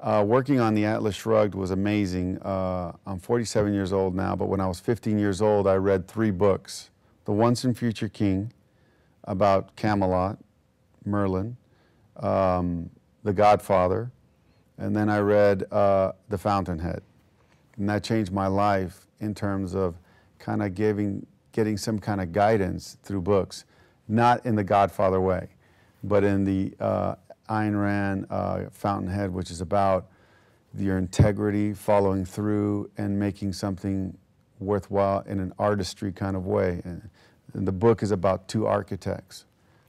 Working on the Atlas Shrugged was amazing. I'm 47 years old now, but when I was 15 years old, I read 3 books. The Once and Future King, about Camelot, Merlin, The Godfather, and then I read The Fountainhead. And that changed my life in terms of kind of getting some kind of guidance through books, not in the Godfather way, but in the Ayn Rand Fountainhead, which is about your integrity, following through, and making something worthwhile in an artistry kind of way. And the book is about 2 architects,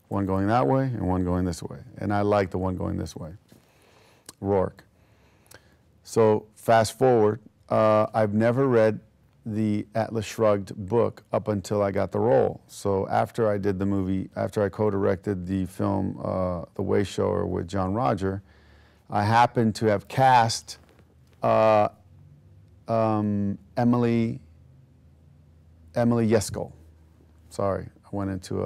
one going that way and one going this way. And I like the one going this way, Rourke. So fast forward, I've never read the Atlas Shrugged book up until I got the role. So after I did the movie, after I co-directed the film The Wayshower with John Roger, I happened to have cast Emily Yeskel. Sorry, I went into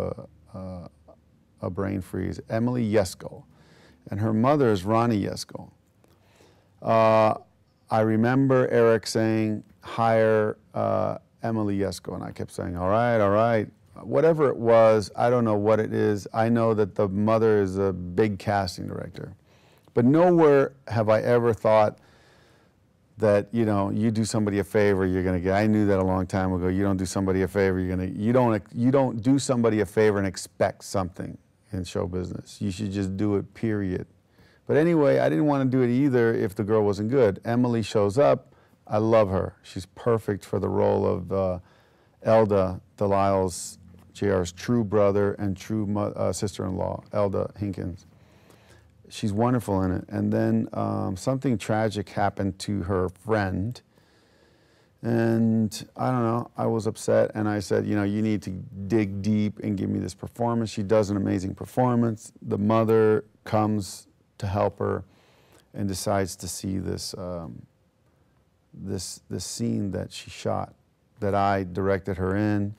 a brain freeze. Emily Yeskel, and her mother is Ronnie Yeskel. I remember Eric saying, hire Emily Yeskel, and I kept saying, all right. Whatever it was, I don't know what it is. I know that the mother is a big casting director. But nowhere have I ever thought that, you know, you do somebody a favor, you're going to get. I knew that a long time ago. You don't do somebody a favor, you don't do somebody a favor and expect something in show business. You should just do it, period. But anyway, I didn't want to do it either if the girl wasn't good. Emily shows up. I love her. She's perfect for the role of Elda, Delisle's, JR's true brother and true sister-in-law, Elda Hinkins. She's wonderful in it. And then something tragic happened to her friend. And I don't know, I was upset and I said, you know, you need to dig deep and give me this performance. She does an amazing performance. The mother comes to help her and decides to see this this scene that she shot, that I directed her in,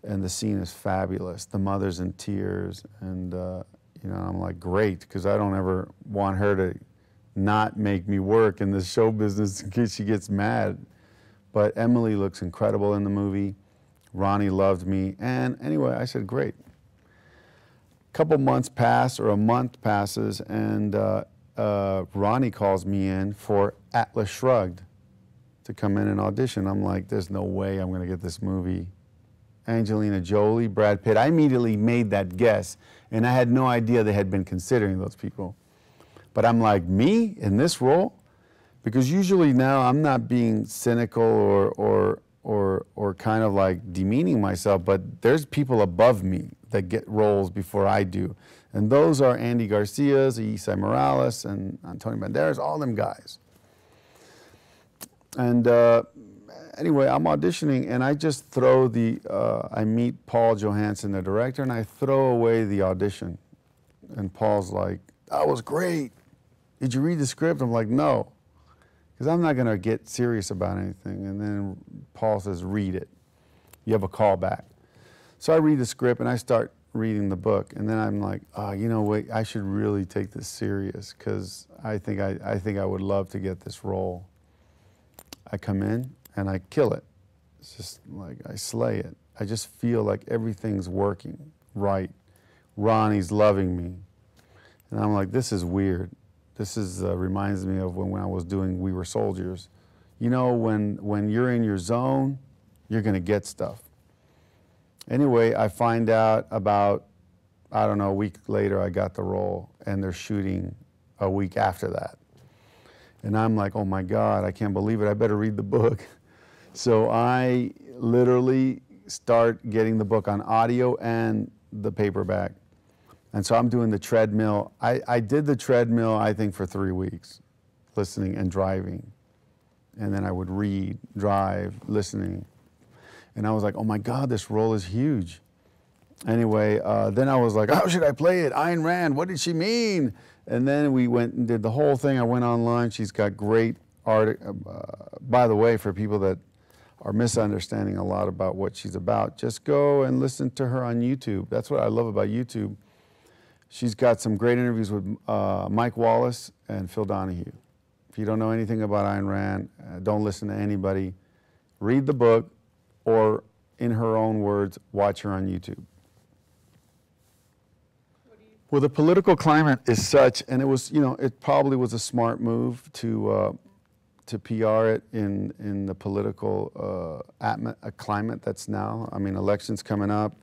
and the scene is fabulous. The mother's in tears, and you know, I'm like, great, because I don't ever want her to not make me work in this show business in case she gets mad. But Emily looks incredible in the movie. Ronnie loved me, and anyway, I said, great. A couple months pass, or a month passes, and Ronnie calls me in for Atlas Shrugged to come in and audition. I'm like, there's no way I'm going to get this movie. Angelina Jolie, Brad Pitt. I immediately made that guess, and I had no idea they had been considering those people. But I'm like, me in this role? Because usually now I'm not being cynical or kind of like demeaning myself, but there's people above me that get roles before I do. And those are Andy Garcia's, Isai Morales, and Antonio Banderas, all them guys. And anyway, I'm auditioning, and I just throw I meet Paul Johansson, the director, and I throw away the audition. And Paul's like, that was great. Did you read the script? I'm like, no, because I'm not going to get serious about anything. And then Paul says, read it. You have a call back. So I read the script, and I start reading the book, and then I'm like, oh, you know, wait, I should really take this serious, because I think I would love to get this role. I come in and I kill it. It's just like I slay it. I just feel like everything's working right. Ronnie's loving me. And I'm like, this is weird. This is reminds me of when I was doing We Were Soldiers. You know, when you're in your zone, you're going to get stuff. Anyway, I find out about, I don't know, a week later I got the role, and they're shooting a week after that. And I'm like, oh my God, I can't believe it. I better read the book. So I literally start getting the book on audio and the paperback. And so I'm doing the treadmill. I did the treadmill, I think, for 3 weeks, listening and driving. And then I would read, drive, listening. And I was like, oh my God, this role is huge. Anyway, then I was like, how should I play it? Ayn Rand, what did she mean? And then we went and did the whole thing. I went online. She's got great art. By the way, for people that are misunderstanding a lot about what she's about, just go and listen to her on YouTube. That's what I love about YouTube. She's got some great interviews with Mike Wallace and Phil Donahue. If you don't know anything about Ayn Rand, don't listen to anybody. Read the book, or in her own words, watch her on YouTube. Well, the political climate is such, and it was, you know, it probably was a smart move to PR it in the political climate that's now. I mean, elections coming up.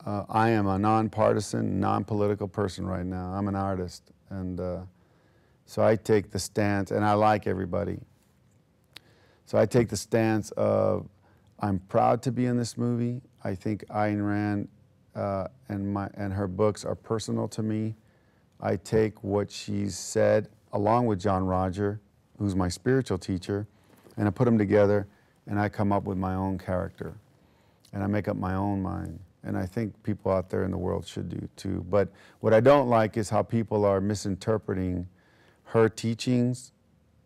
I am a nonpartisan, non-political person right now. I'm an artist, and so I take the stance, and I like everybody. So I take the stance of, I'm proud to be in this movie. I think Ayn Rand and her books are personal to me. I take what she's said, along with John Roger, who's my spiritual teacher, and I put them together, and I come up with my own character, and I make up my own mind. And I think people out there in the world should do too. But what I don't like is how people are misinterpreting her teachings.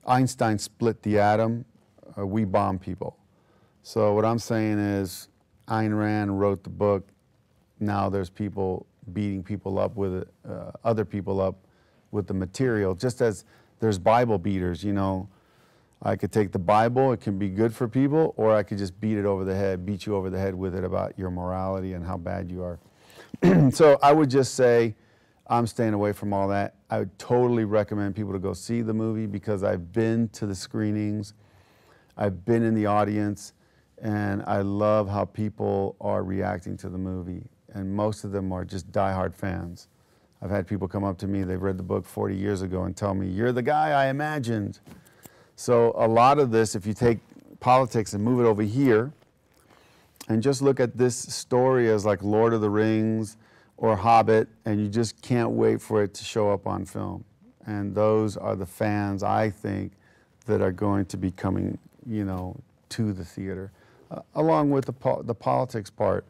Einstein split the atom. We bomb people. So what I'm saying is, Ayn Rand wrote the book. Now there's people beating people up with it, other people up with the material, just as there's Bible beaters, you know. I could take the Bible, it can be good for people, or I could just beat it over the head, beat you over the head with it about your morality and how bad you are. So I would just say, I'm staying away from all that. I would totally recommend people to go see the movie, because I've been to the screenings, I've been in the audience, and I love how people are reacting to the movie. And most of them are just diehard fans. I've had people come up to me, they've read the book 40 years ago and tell me, "You're the guy I imagined." So a lot of this, if you take politics and move it over here, and just look at this story as like Lord of the Rings or Hobbit, and you just can't wait for it to show up on film. And those are the fans, I think, that are going to be coming, you know, to the theater, along with the politics part.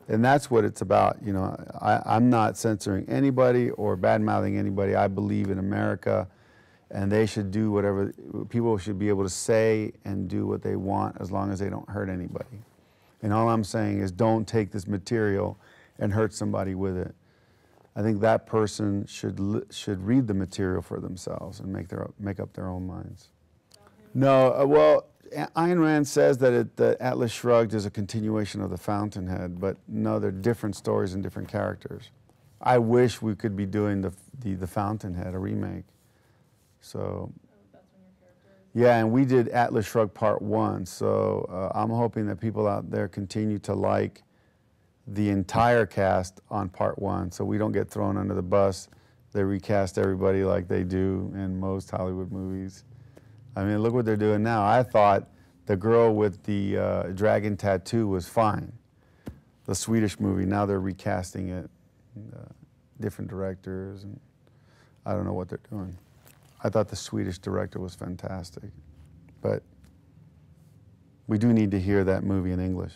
And that's what it's about. You know, I'm not censoring anybody or bad-mouthing anybody. I believe in America, and they should do whatever, people should be able to say and do what they want as long as they don't hurt anybody. And all I'm saying is, don't take this material and hurt somebody with it. I think that person should read the material for themselves and make up their own minds. No, well, Ayn Rand says that the Atlas Shrugged is a continuation of The Fountainhead, but no, they're different stories and different characters. I wish we could be doing the Fountainhead, a remake. So, yeah, and we did Atlas Shrugged Part 1, so I'm hoping that people out there continue to like the entire cast on Part 1, so we don't get thrown under the bus. They recast everybody like they do in most Hollywood movies. I mean, look what they're doing now. I thought the girl with the dragon tattoo was fine. The Swedish movie, now they're recasting it. Different directors, and I don't know what they're doing. I thought the Swedish director was fantastic. But we do need to hear that movie in English.